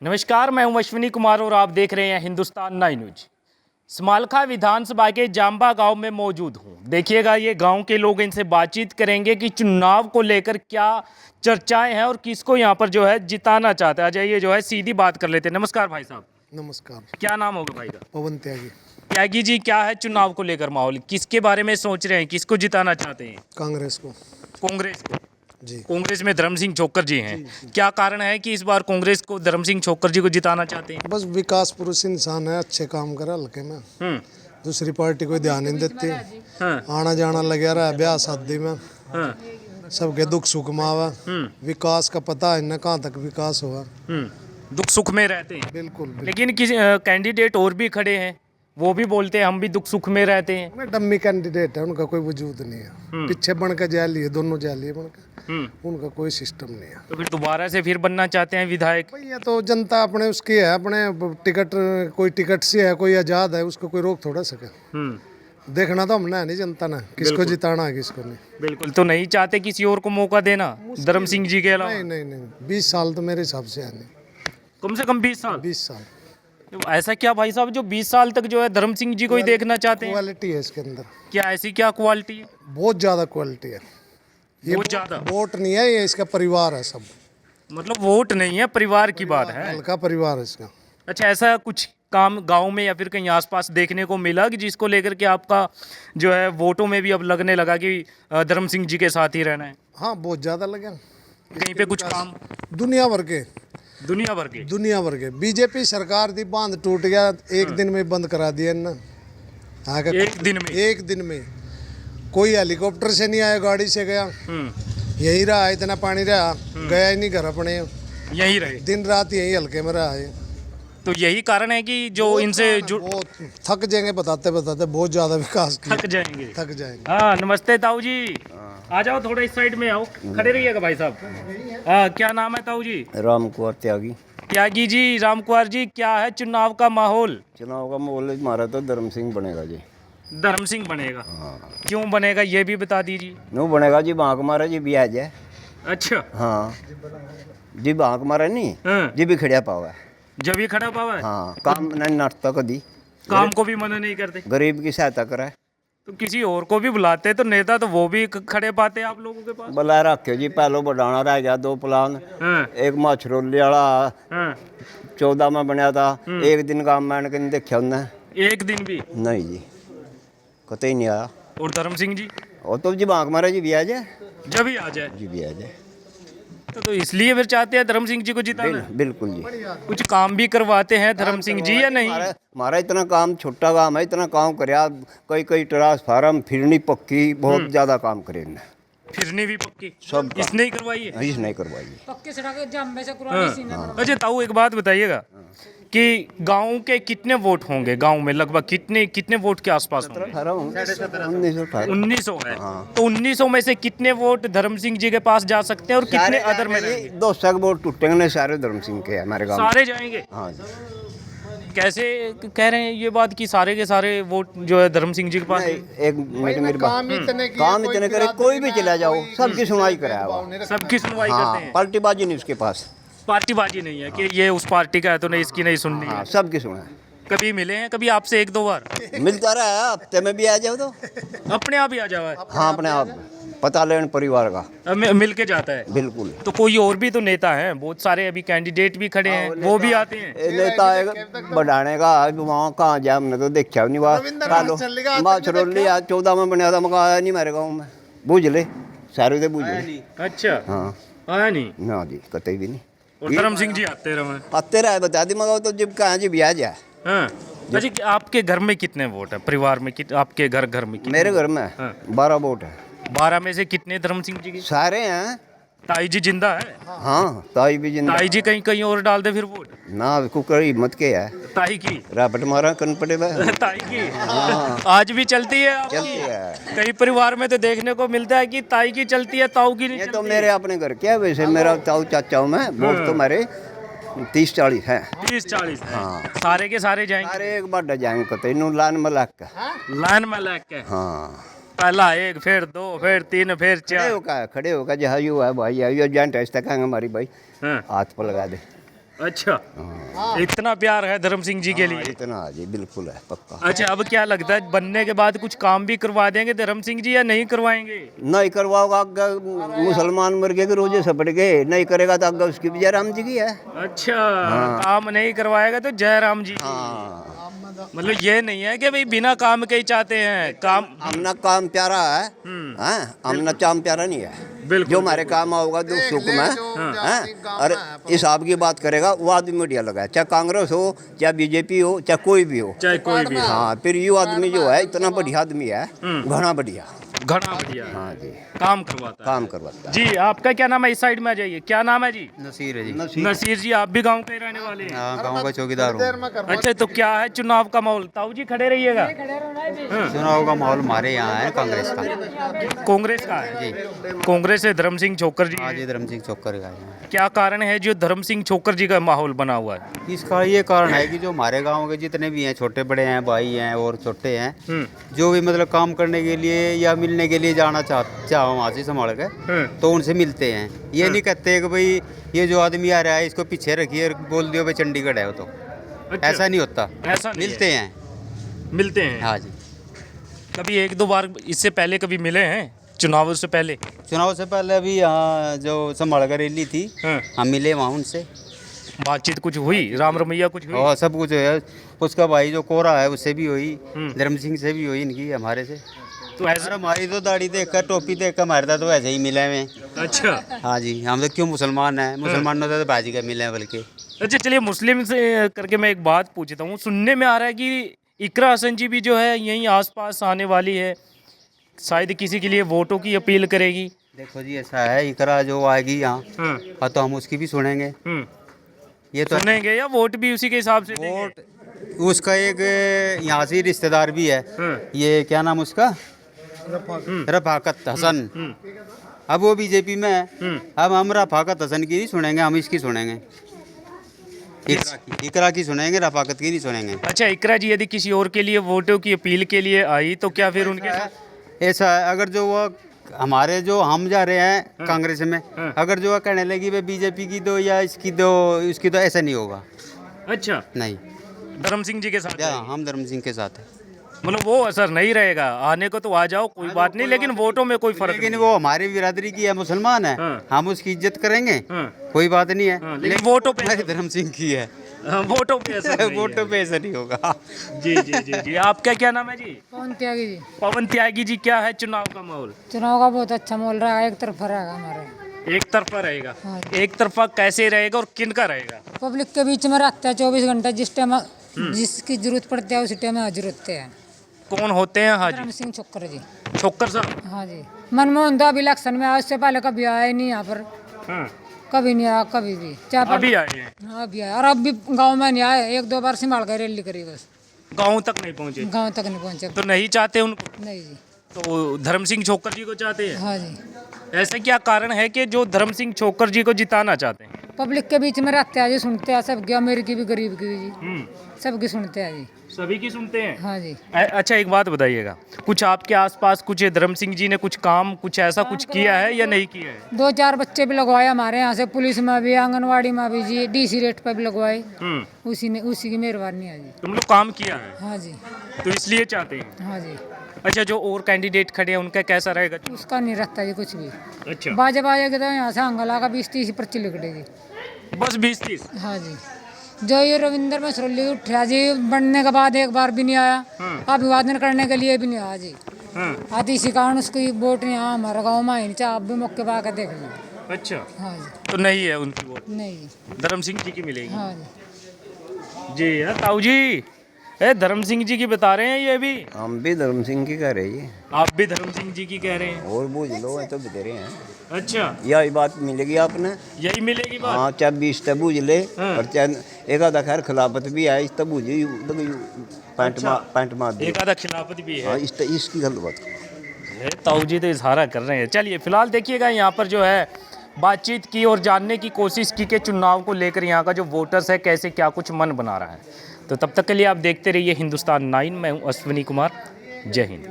नमस्कार, मैं हूं अश्विनी कुमार और आप देख रहे हैं हिंदुस्तान 9 न्यूज। समालखा विधानसभा के जाम्बा गांव में मौजूद हूं। देखिएगा, ये गांव के लोग, इनसे बातचीत करेंगे कि चुनाव को लेकर क्या चर्चाएं हैं और किसको यहां पर जो है जिताना चाहते हैं। आइए जो है सीधी बात कर लेते हैं। नमस्कार भाई साहब। नमस्कार। क्या नाम होगा भाई का? पवन त्यागी। त्यागी जी, क्या है चुनाव को लेकर माहौल? किसके बारे में सोच रहे हैं, किसको जिताना चाहते हैं? कांग्रेस को। कांग्रेस को? जी। कांग्रेस में धर्म सिंह छोक्कर जी हैं। क्या कारण है कि इस बार कांग्रेस को धर्म सिंह छोक्कर जी को जिताना चाहते हैं? बस विकास पुरुष इंसान है, अच्छे काम करे हल्के में। दूसरी पार्टी कोई ध्यान नहीं देती। आना जाना लगे रहा है ब्याह शादी में। सबके दुख सुख में आवा। विकास का पता है न कहाँ तक विकास होगा। दुख सुख में रहते हैं। बिल्कुल। लेकिन किसी कैंडिडेट और भी खड़े हैं, वो भी बोलते हैं हम भी दुख सुख में रहते हैं। डम्मी कैंडिडेट है, उनका कोई वजूद नहीं है। पीछे बन के जा लिए, दोनों जा लिए बन के। उनका कोई सिस्टम नहीं है। तो फिर दोबारा से फिर बनना चाहते हैं विधायक? भैया तो जनता अपने उसकी है, अपने टिकट, कोई टिकट से है, कोई आजाद है, उसको कोई रोक थोड़ा सके। देखना तो हमने है नहीं, जनता ने किसको जिताना है किसको नहीं। बिल्कुल। तो नहीं चाहते किसी और को मौका देना धर्म सिंह जी के अलावा? नहीं नहीं नहीं, 20 साल तो मेरे हिसाब से है नहीं। कम से कम 20 साल? 20 साल। तो ऐसा क्या भाई साहब जो 20 साल तक जो है धर्म सिंह जी को ही देखना चाहते हैं? क्वालिटी है इसके अंदर। क्या ऐसी क्या क्वालिटी है? बहुत ज्यादा क्वालिटी है। ये बहुत ज्यादा? वोट नहीं है, ये इसका परिवार है सब। मतलब वोट नहीं है, परिवार की बात है। हल्का परिवार है इसका। अच्छा, ऐसा कुछ काम गांव में या फिर कहीं आसपास देखने को मिला कि जिसको लेकर के आपका जो है वोटों में भी अब लगने लगा कि धर्म सिंह जी के साथ ही रहना है? हाँ, बहुत ज्यादा लगे। कहीं पे कुछ काम? दुनिया भर के। दुनिया भर के बीजेपी सरकार थी, बांध टूट गया, एक दिन में बंद करा दिया ना। एक दिन में कोई हेलीकॉप्टर से नहीं आया, गाड़ी से गया। यही रहा, इतना पानी रहा, गया ही नहीं घर अपने, यही रहे दिन रात यही हल्के में रहा है। तो यही कारण है कि जो इनसे बहुत थक जाएंगे बताते बताते, बहुत ज्यादा विकास किया। थक जाएंगे। हाँ, नमस्ते ताऊ जी। आ जाओ, थोड़ा इस साइड में आओ, खड़े रहिएगा भाई साहब। क्या नाम है ताऊ जी? राम कुमार त्यागी। त्यागी जी, राम कुमार जी, क्या है चुनाव का माहौल? चुनाव का माहौल हमारा तो धर्म सिंह बनेगा जी। धर्म सिंह बनेगा? क्यों बनेगा ये भी बता दीजिए। नो बनेगा जी, बांक मारा जी भी आ जाए। अच्छा। हाँ जी, बांक मारा नहीं जी भी खड़िया पावा है। जब ये खड़ा पावा है? हाँ, काम नहीं नाटता कभी, काम को भी मना नहीं करते, गरीब की सहायता करे। तो किसी और को भी बुलाते तो नेता, तो वो भी खड़े पाते आप लोगों के पास? बुला रखे जी, पहलो बढ़ाना रह गया 2 प्लान। एक माछरोली वाला 14 में बनया था, एक दिन काम मैंने कहीं देखा उन्हें। एक दिन भी नहीं जी, कतई नहीं आया। और धर्म सिंह जी? और तो जी बांक मारा जी भी आ जाए, जब ही आ जाए जी भी आ जाए। तो इसलिए फिर चाहते हैं धर्म सिंह जी को जिताना? बिल्कुल जी। कुछ काम भी करवाते हैं धर्म सिंह जी या नहीं? हमारा इतना काम, छोटा काम है, इतना काम करया, कई ट्रांसफार्म, फिरनी पक्की, बहुत ज्यादा काम करे इन्हें। फिरनी भी पक्की सब इसने ही करवाई है? इसने करवाई। पक्के सड़क जाम में से पुरानी सीने में। अच्छा ताऊ, एक बात बताइएगा कि गांव के कितने वोट होंगे? गांव में लगभग कितने वोट के आसपास होंगे? 1900 है। तो 1900 में से कितने वोट धर्म सिंह जी के पास जा सकते हैं और कितने अदर में रहेंगे? 200 वोट टूटेंगे नहीं, सारे धर्म सिंह के हमारे गाँव सारे जाएंगे? हाँ जी। कैसे कह रहे हैं ये बात कि सारे के सारे वोट जो है धर्म सिंह जी के पास? एक मेरी काम इतने करे, कोई भी चला जाओ, सबकी सुनवाई कराया। सबकी सुनवाई करते हैं? पार्टीबाजी नहीं उसके पास। पार्टीबाजी नहीं है कि ये उस पार्टी का है तो नहीं इसकी नहीं सुननी है? सबकी सुना। कभी मिले हैं कभी आपसे 1-2 बार? मिलता रहा, हफ्ते में भी आ जाओ तो अपने आप ही आ जाओ? हाँ, अपने आप पता लेन परिवार का मिल के जाता है? बिल्कुल। तो कोई और भी तो नेता हैं, बहुत सारे अभी कैंडिडेट भी खड़े हैं, वो भी आते हैं? नेता बढ़ाने का वहाँ कहाँ जाए, हमने तो देखा नहीं। वहाँ माछरोली 14 में बनया था, मका आया नहीं मेरे गाँव में। बूझ ले, सारे से बूझ ले। अच्छा, हाँ, आया नहीं ना जी, कतई भी नहीं। और धर्म सिंह जी आते रहे बता दी, मगा तो जब कहाँ जी ब्याह जाए। हाँ। अच्छा, आपके घर में कितने वोट है? परिवार में आपके घर में मेरे घर में 12 वोट है। 12 में से कितने धर्म सिंह जी के? सारे हैं। ताई जी जिंदा है? हाँ, ताई भी जिंदा। ताई जी कहीं कहीं और डाल दे फिर वोट? ना, कुकर हिम्मत के है। ताई की रापट मारा कन पड़े ताई की आज भी चलती है आपकी? चलती है। कई परिवार में तो देखने को मिलता है कि ताई की चलती है, ताऊ की नहीं ये चलती। तो मेरे अपने घर क्या, वैसे मेरा ताऊ चाचा हूँ मैं। वोट तो मेरे 30-40 है। 30-40 है। हाँ। सारे के सारे जाएंगे? सारे एक बार जाएंगे कतई नु, लान में लग के। लाइन में लग के? हाँ, पहला 1, फिर 2, फिर 3, फिर 4। खड़े होकर जहाँ यू है भाई, आइयो जॉइंट ऐसा कहेंगे हमारी भाई, हाँ। हाथ पर लगा दे। अच्छा, इतना प्यार है धर्म सिंह जी के लिए। इतना जी बिल्कुल है पक्का। अच्छा, अब क्या लगता है बनने के बाद कुछ काम भी करवा देंगे धर्म सिंह जी या नहीं करवाएंगे? नहीं करवाओगा आगे मुसलमान मुर्गे के रोजे सपट गए, नहीं करेगा तो आगे उसकी भी जय राम जी की है। अच्छा, काम नहीं करवाएगा तो जय राम जी। हाँ मतलब ये नहीं है कि भाई बिना काम के ही चाहते हैं काम। हमना काम प्यारा है, हाँ हमना काम प्यारा नहीं है। बिल्कुल, जो हमारे काम आओगा दुख सुख में, हाँ, और हिसाब की बात करेगा वो आदमी मीडिया लगा है, चाहे कांग्रेस हो चाहे बीजेपी हो चाहे कोई भी हो। चाहे कोई भी। हाँ फिर ये आदमी जो है इतना बढ़िया आदमी है, घना बढ़िया। घना बढ़िया। हाँ जी काम करवाता है। काम करवाता है। जी, आपका क्या नाम है? इस साइड में आ जाइए। क्या नाम है जी? नसीर है जी। नसीर जी, आप भी गांव के ही रहने वाले हैं? हाँ, गांव का चौकीदार हूँ। अच्छा, तो क्या है चुनाव का माहौल? ताऊ जी खड़े रहिएगा। चुनाव का माहौल हमारे यहाँ है कांग्रेस का। कांग्रेस का है जी। कांग्रेस से धर्म सिंह छोकर जी। आज धर्म सिंह चौकर का है। क्या कारण है जो धर्म सिंह छोकर जी का माहौल बना हुआ है? इसका ये कारण है कि जो हमारे गांव के जितने भी हैं, छोटे बड़े हैं, भाई हैं और छोटे हैं, जो भी मतलब काम करने के लिए या मिलने के लिए जाना चाहो वहाँ से संभाल के, तो उनसे मिलते हैं। ये नहीं कहते कि भाई ये जो आदमी आ रहा है इसको पीछे रखिए और बोल दियो भाई चंडीगढ़ है वो तो। अच्छा, ऐसा नहीं होता। ऐसा नहीं मिलते हैं। मिलते हैं। हाँ जी। कभी एक दो बार इससे पहले कभी मिले हैं चुनावों से पहले? चुनाव से पहले अभी यहाँ जो संभाल कर रैली थी, हम मिले वहाँ उनसे, बातचीत कुछ हुई, राम रमैया कुछ हुई? और सब कुछ है। उसका भाई जो कोरा है उससे भी हुई, धर्म सिंह से भी हुई, इनकी हमारे से। तो ऐसा। अरे हमारी तो दाढ़ी देख कर टोपी देख कर मारता तो वैसे ही मिले में। अच्छा। हाँ जी, हम तो क्यों मुसलमान हैं, मुसलमानों से तो बाजी का मिले हैं बल्कि। अच्छा, चलिए मुस्लिम से करके मैं एक बात पूछता हूँ। सुनने में आ रहा है कि इकरा हसन जी भी जो है यहीं आसपास आने वाली है, शायद किसी के लिए वोटों की अपील करेगी। देखो जी ऐसा है, इकरा जो आएगी यहाँ तो हम उसकी भी सुनेंगे। ये तो सुनेंगे या वोट भी उसी के हिसाब से देंगे? वोट उसका एक यहाँ से रिश्तेदार भी है, ये क्या नाम उसका, रफाकत हसन। अब वो बीजेपी में है। अब हम रफाकत हसन की नहीं सुनेंगे, हम इसकी सुनेंगे। इकरा की सुनेंगे, रफाकत की नहीं सुनेंगे। अच्छा, इकरा जी यदि किसी और के लिए वोटों की अपील के लिए आई तो क्या फिर उनके साथ? ऐसा है, अगर जो वो हमारे जो हम जा रहे हैं कांग्रेस में, अगर जो वो कहने लगी वे बीजेपी की दो या इसकी दो, इसकी तो ऐसा नहीं होगा। अच्छा, नहीं, धर्म सिंह जी के साथ जाएगी? हम धर्म सिंह के साथ हैं। मतलब वो असर नहीं रहेगा, आने को तो आ जाओ कोई बात नहीं, लेकिन वोटों में कोई फर्क लेकिन नहीं। वो हमारी बिरादरी की है, मुसलमान है, हम उसकी इज्जत करेंगे, कोई बात नहीं है। लेकिन वोटों पे हमारी धर्म सिंह की है, वोटों पे असर नहीं है। वोटों पे ऐसा नहीं होगा। जी जी जी जी। आपका क्या नाम है जी? कौन त्यागी जी? पवन त्यागी जी, क्या है चुनाव का माहौल? चुनाव का बहुत अच्छा माहौल रहा है, एक तरफा रहेगा हमारे। एक तरफा रहेगा? हाँ। एक तरफा कैसे रहेगा और किन का रहेगा? पब्लिक के बीच में रखते हैं 24 घंटे, जिस टाइम जिसकी जरूरत पड़ती है उसी टाइम हाजिर होते हैं। कौन होते हैं? हाँ धर्म जी, सिंह छोकर जी। छोकर साहब। हाँ जी। मनमोहन तो अभी इलेक्शन में आया, उससे पहले कभी आया ही नहीं यहाँ पर, कभी नहीं आया कभी भी। चाहे अभी आए हैं? हाँ अभी आया, और अब भी गाँव में नहीं आए, एक दो बार संभाल कर रैली करी बस, गांव तक नहीं पहुंचे? गाँव तक नहीं पहुँचे। तो नहीं चाहते उनको? नहीं जी। तो धर्म सिंह छोकर जी को चाहते हैं? हाँ जी। ऐसे क्या कारण है कि जो धर्म सिंह छोकर जी को जिताना चाहते हैं? पब्लिक के बीच में रहते हैं जी, सुनते हैं सबकी, अमीर की भी गरीब की भी जी, सबकी सुनते हैं जी। सभी की सुनते हैं? हाँ जी। अच्छा, एक बात बताइएगा, कुछ आपके आसपास कुछ धर्म सिंह जी ने कुछ काम कुछ ऐसा कुछ किया है या नहीं किया है? 2-4 बच्चे भी लगवाए हमारे यहाँ से, पुलिस में भी, आंगनवाड़ी में भी जी, डीसी रेट पर भी लगवाए, उसी की मेहरबानी है जी। तुम लोग काम किया है हाँ जी। तो इसलिए चाहते हैं? हाँ जी। अच्छा, जो और कैंडिडेट खड़े हैं उनका कैसा रहेगा? उसका नहीं रहता जी कुछ भी। अच्छा, बाजे बाजे के तो यहाँ से अंगला का 20-30 पर्ची लिखड़ेगी। बस 20-30? हाँ जी। जो ये रविंदर मसरौली उठा जी, बनने के बाद एक बार भी नहीं आया, अभिवादन करने के लिए भी नहीं आया जी। आती इसी कारण उसकी वोट नहीं, हाँ हमारे गाँव में ही नहीं, आप भी मौके पर आकर देख लीजिए। अच्छा, हाँ जी। तो नहीं है उनकी वोट? नहीं जी। धर्म सिंह जी की मिलेगी? हाँ जी। जी हाँ ताऊ जी, धर्म सिंह जी की बता रहे हैं ये भी? हम भी धर्म सिंह की कह रहे हैं। आप भी धर्म सिंह जी की कह रहे हैं? और बूझ लो है तो बता रहे हैं। अच्छा, यही बात मिलेगी आपने। यही मिलेगी बात? हाँ, चाहे 20 तब बूझ ले, और चाहे एक आधा खैर खिलाफत भी है, इस तब बूझे पैंट मार दे। एक आधा खिलाफत भी है? हाँ, इसकी गलत बात। ताऊ जी तो इशारा कर रहे हैं। चलिए फिलहाल देखिएगा यहाँ पर जो है बातचीत की और जानने की कोशिश की कि चुनाव को लेकर यहाँ का जो वोटर्स है कैसे क्या कुछ मन बना रहा है। तो तब तक के लिए आप देखते रहिए हिंदुस्तान 9। मैं हूँ अश्विनी कुमार। जय हिंद।